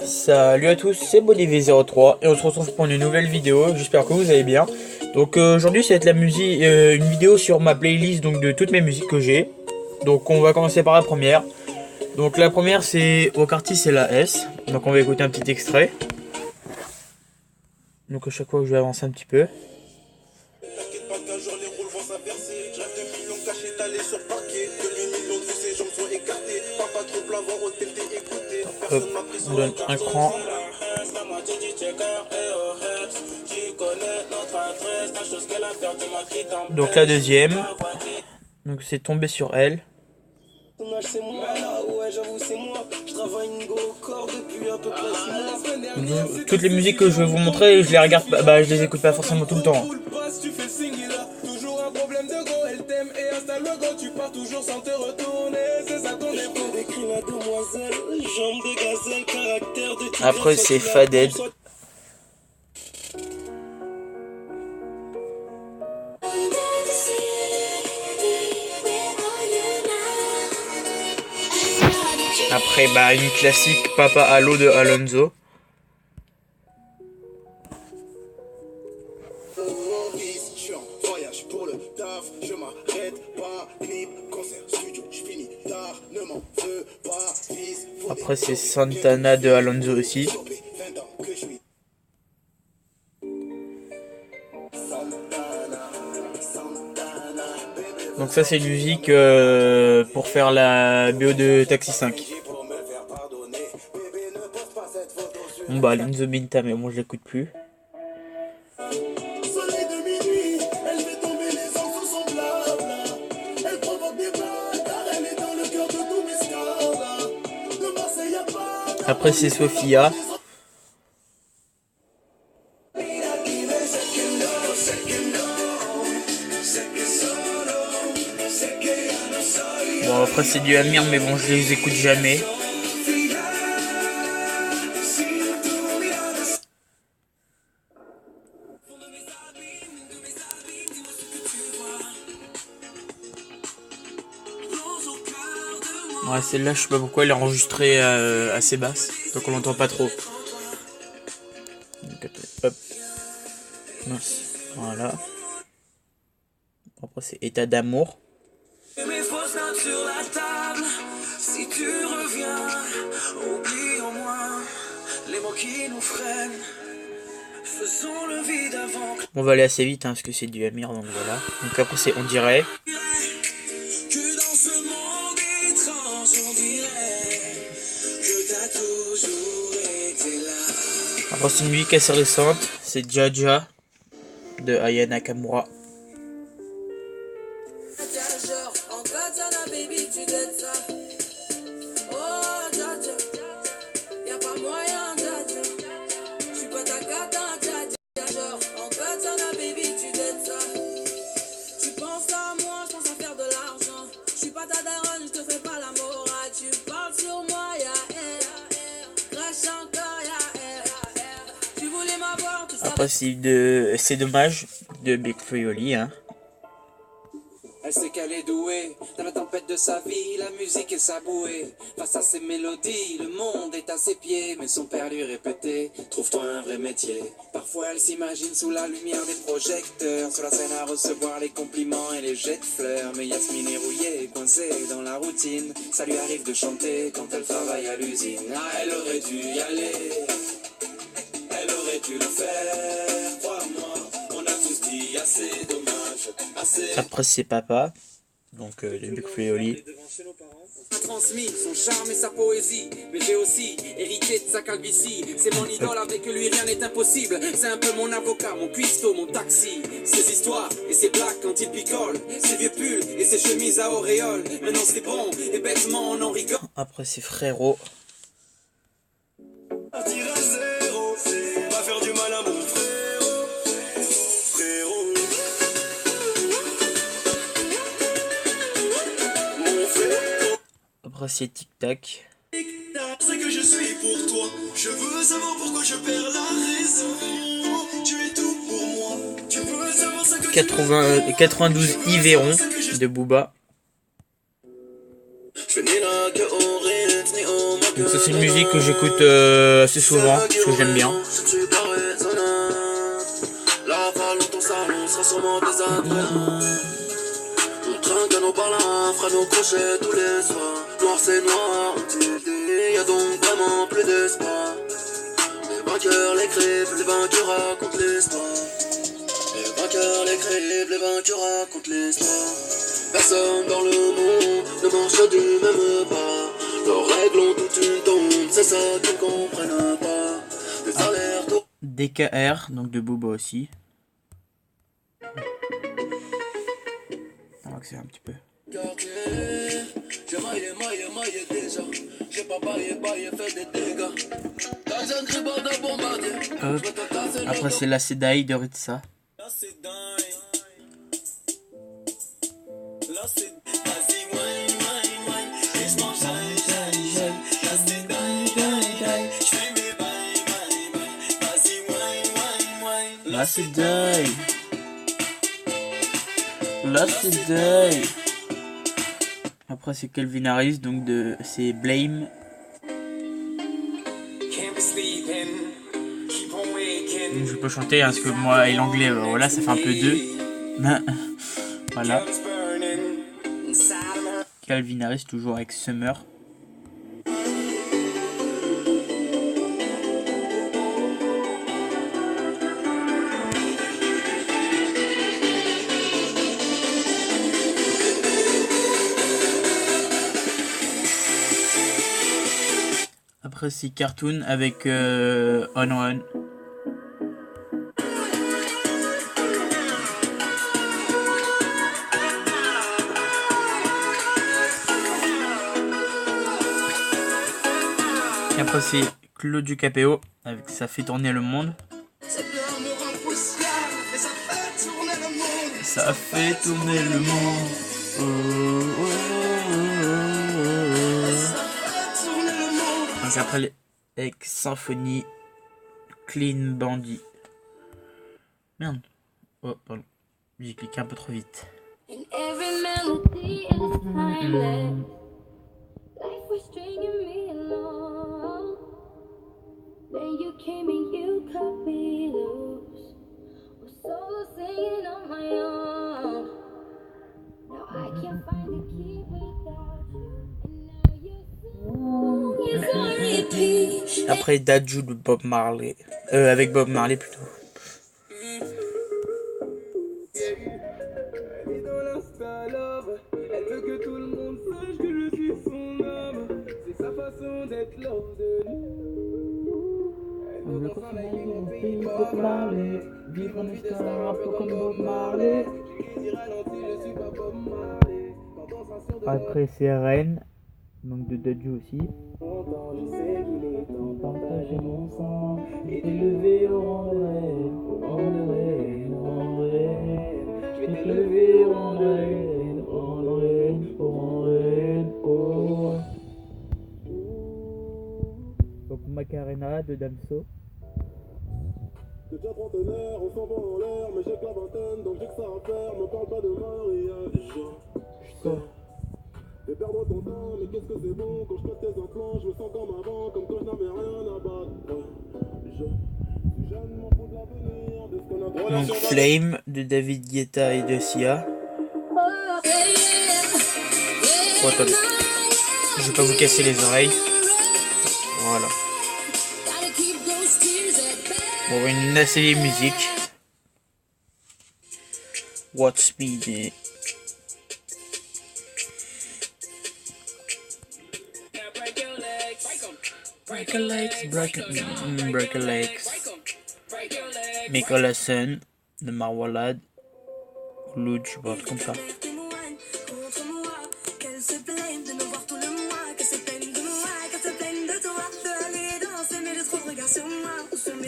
Salut à tous, c'est Boliv03 et on se retrouve pour une nouvelle vidéo, j'espère que vous allez bien. Donc aujourd'hui ça va être la musique, une vidéo sur ma playlist donc de toutes mes musiques que j'ai. Donc on va commencer par la première. Donc la première c'est au quartier c'est la S, donc on va écouter un petit extrait. Donc à chaque fois que je vais avancer un petit peu. Hop, on donne un cran. Donc la deuxième, donc c'est tombé sur elle. Toutes les musiques que je vais vous montrer, je les regarde, je les écoute pas forcément tout le temps. Après c'est Faded. Après une classique Papa Allo de Alonso. Après c'est Santana de Alonso aussi. Donc ça c'est une musique pour faire la BO de Taxi 5. Bon Lenzo Binta, mais moi je l'écoute plus. Après c'est Sofia. Bon après c'est du Amir, mais bon je les écoute jamais. Ouais, celle-là, je sais pas pourquoi elle est enregistrée assez basse, donc on l'entend pas trop. Donc, hop. Mince. Voilà. Après, c'est État d'amour. Si tu reviens, oublie au moins les mots qui nous freinent. Faisons le vide avant. On va aller assez vite, parce que c'est du Amir, donc voilà. Donc après, c'est On dirait. Après c'est une musique assez récente, c'est Jaja de Aya Nakamura. Après c'est dommage de Big Flo et Oli, Elle sait qu'elle est douée, dans la tempête de sa vie, la musique est sa bouée. Face à ses mélodies, le monde est à ses pieds, mais son père lui répétait, trouve-toi un vrai métier. Parfois elle s'imagine sous la lumière des projecteurs, sur la scène à recevoir les compliments et les jets de fleurs. Mais Yasmine est rouillée, coincée dans la routine, ça lui arrive de chanter quand elle travaille à l'usine. Ah, elle aurait dû y aller, elle aurait dû le faire, crois-moi, on a tous dit assez dommage. Après c'est Papa, donc de Big Flo et Oli. A transmis son charme et sa poésie, mais j'ai aussi hérité de sa calvitie. C'est mon idole, avec lui rien n'est impossible. C'est un peu mon avocat, mon cuistot, mon taxi. Ses histoires et ses blagues quand il picole, ses vieux pulls et ses chemises à auréole. Maintenant c'est bon et bêtement on en rigole. Après c'est Frérot. Après c'est Tic Tac. C'est que je suis pour toi. Je veux savoir pourquoi je perds la raison. Tu es tout pour moi. Tu veux savoir ce que 92 Yveron de Booba. Donc ça c'est une musique que j'écoute assez souvent, parce que j'aime bien. On trinque à nos parlants, fera nos crochets tous les soirs. Noir c'est noir, y a donc vraiment plus d'espoir. Les vainqueurs l'écrivent, les vainqueurs racontent l'histoire. Les vainqueurs l'écrivent, les vainqueurs racontent l'histoire. Personne dans le monde ne marche du même pas. Leurs règles ont toute une tombe, c'est ça qu'ils ne comprennent pas. Les allers-retours. DKR, donc de Booba aussi. On va accélérer un petit peu. J'ai maillé déjà. J'ai pas baillé, fait des dégâts. Dans un gribard de bombardier. Hop. Après c'est la Sedai de Ritza. Là c'est dingue. Là c'est vas-y wine wine wine. Et je mange j'aille. Là c'est dingue. Je fais mes bails. Vas-y wine wine wine. La Sedai. La Sedai. Après c'est Calvin Harris, donc c'est Blame. Donc je peux chanter hein, parce que moi et l'anglais, voilà, ça fait un peu deux. Voilà. Calvin Harris toujours avec Summer. Après c'est Cartoon avec On On. Et après c'est Claude Ducapéo avec Ça fait tourner le monde. Ça fait tourner le monde. Oh, oh, oh, oh. Donc après les avec Symphonie Clean Bandit. Merde. Oh pardon. J'ai cliqué un peu trop vite. Après Dadju de Bob Marley. Avec Bob Marley plutôt. Elle veut que tout le monde sache que je suis son homme. C'est sa façon d'être love de nous. Elle veut qu'on s'en aille mon pays Bob Marley. Vivre une vie de star un peu comme Bob Marley. Je lui dis ralenti, je suis pas Bob Marley. Après c'est Rennes, donc de Dadju aussi. Je sais qu'il est temps de partager mon sang et d'élever au rang de reine, au rang de reine, au rang de reine. Je vais t'élever au rang de reine, au rang de reine, au rang de reine, oh. Donc Macarena de Damso. T'es déjà trentenaire, on s'en va en l'air, mais j'ai que la vingtaine, donc j'ai que ça à faire, me parle pas de mariage. Je sors. Fais perdre ton temps, mais qu'est-ce que c'est bon, quand je pète tes implants, je me sens comme avant, comme quand je n'avais rien à battre. Je suis jeune, m'en fous de l'avenir, de ce qu'on a de Donc Flame de David Guetta et de Sia. Oh, attendez. Je vais pas vous casser les oreilles. Voilà. Bon, une assez vieille musique. What's Speed. Break a legs, break a legs. Nicolas Sun de Marwalad. Loud, je pense comme ça.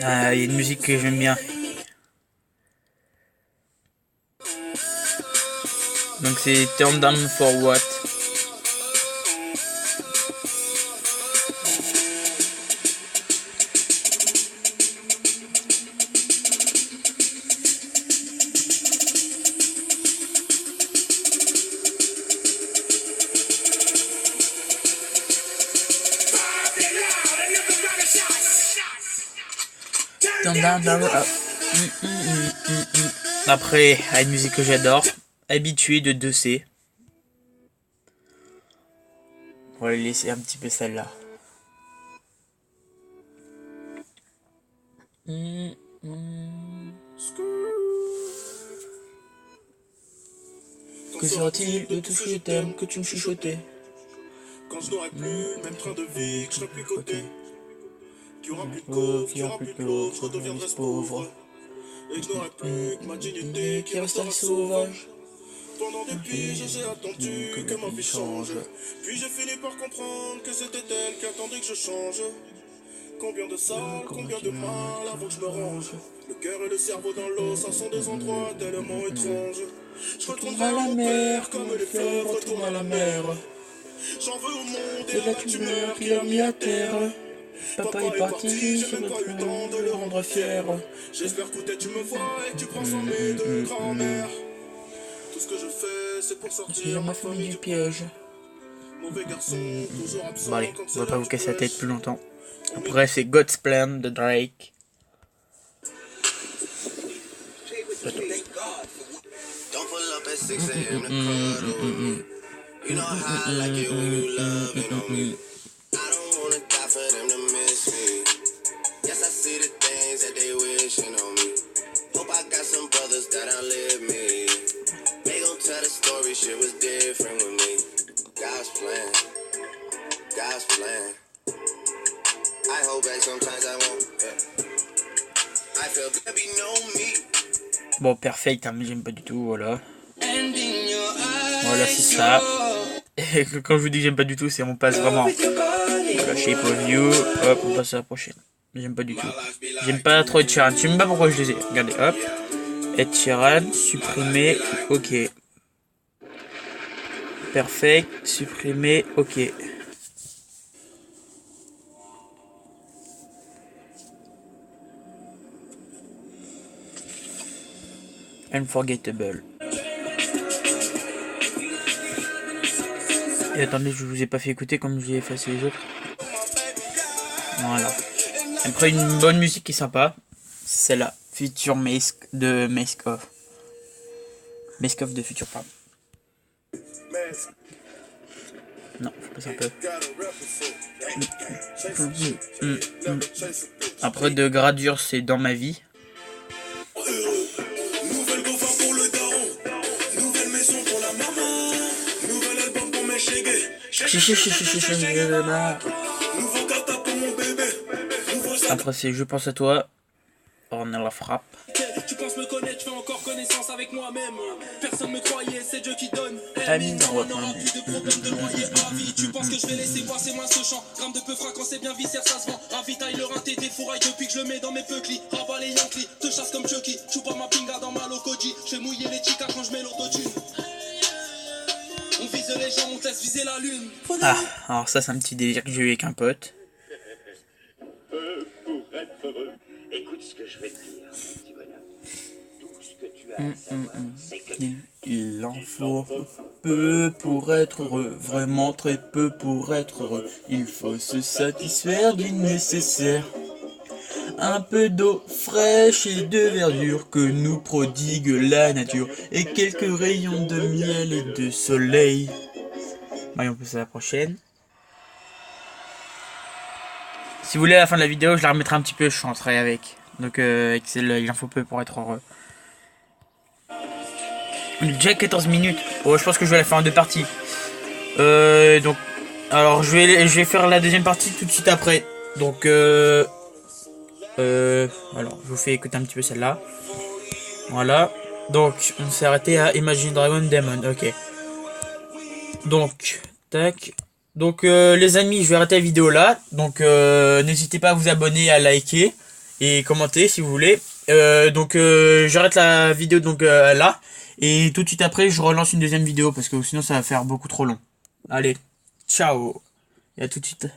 Ah, il y a une musique que j'aime bien. Donc c'est Turn Down for What. Après, à une musique que j'adore, Habitué de 2C. On va laisser un petit peu celle-là. Que sera-t-il de tout ce que je t'aime, que tu me chuchotais? Quand je n'aurai plus même train de vie, que je serai plus coté. Qu'il y aura plus de coke, qu'il y aura plus de l'eau, je redeviendrai pauvre. Et que je n'aurai plus que ma dignité qui restera sauvage. Pendant des piges, j'ai attendu que ma vie change. Puis j'ai fini par comprendre que c'était elle qui attendait que je change. Combien de sale, combien de mal avant que je me range. Le cœur et le cerveau dans l'eau, ça sont des endroits tellement étranges. Je retournerai à la mer comme les fleuves retournent à la mer. J'en veux au monde et à la tumeur qu'il a mis à terre. Papa est parti, je n'ai pas eu le temps de le rendre fier. J'espère que tu me vois et que tu prends soin de mes deux grands-mères. Tout ce que je fais, c'est pour sortir ma famille du piège. Mauvais garçon, toujours absent. Bon allez, on va pas vous casser la tête plus longtemps. Après c'est God's Plan de Drake. Don't pull up at 6 a.m. to cuddle. You know how I like it when you love it on me. I don't wanna die for them to miss me. Yes, I see the things that they wishing on me. Hope I got some brothers that outlive me. They gon' tell the story, shit was different with me. God's plan, God's plan. I hold back sometimes I won't. Yeah. I feel baby know me. Bon, perfect, hein, mais j'aime pas du tout, voilà. Voilà, c'est ça. Et quand je vous dis que j'aime pas du tout, c'est on passe vraiment. Voilà, shape of you, hop, on passe à la prochaine. J'aime pas du tout. J'aime pas trop Ed Sheeran, je sais même pas pourquoi je les ai. Regardez, hop. Ed Sheeran, supprimer, ok. Perfect, supprimer, ok. Unforgettable. Et attendez, je vous ai pas fait écouter comme j'ai effacé les autres. Voilà. Après une bonne musique qui est sympa, c'est celle-là, Future Mask de Maskoff. Maskoff de Future Pam. Non, faut passer un peu. Après de gradure, c'est Dans ma vie. Nouvelle gofa pour le daron. Nouvelle maison pour la maman. Nouvel album pour mes chégués. Nouveau kata pour mon bébé. Après c'est Je pense à toi. On a la frappe. Tu penses me connaître, je fais encore connaissance avec moi-même. Personne me croyait, c'est Dieu qui donne. Amine, On n'aura plus de problème de loyer à vie. Tu penses que je vais laisser passer moins ce champ. Gramme de peu quand c'est bien viscère, ça se vend. Ravitaille le rinté des fourrailles depuis que je le mets dans mes peuklis. Rabat les Yankees, te chasse comme Chucky. Tu pas ma pinga dans ma locoji. Je fais mouiller les chicas quand je mets l'autotune. On vise les gens, on te laisse viser la lune. Ah, alors ça c'est un petit délire que j'ai eu avec un pote. Pour être heureux, écoute ce que je vais te dire, petit bonhomme. Tout ce que tu as à savoir, c'est que Il en faut peu pour être heureux, vraiment très peu pour être heureux. Il faut se satisfaire du nécessaire. Un peu d'eau fraîche et de verdure que nous prodigue la nature. Et quelques rayons de miel et de soleil. Allez, on passe à la prochaine. Si vous voulez à la fin de la vidéo, je la remettrai un petit peu, je chanterai avec. Donc avec celle-là, il en faut peu pour être heureux. On est déjà 14 minutes. Oh, je pense que je vais la faire en deux parties. Donc, alors je vais faire la deuxième partie tout de suite après. Donc, alors je vous fais écouter un petit peu celle-là. Voilà. Donc, on s'est arrêté à Imagine Dragon Demon. Ok. Donc, tac. Donc, les amis, je vais arrêter la vidéo là. Donc, n'hésitez pas à vous abonner, à liker et commenter si vous voulez. Donc, j'arrête la vidéo donc là. Et tout de suite après, je relance une deuxième vidéo parce que sinon ça va faire beaucoup trop long. Allez, ciao. Et à tout de suite.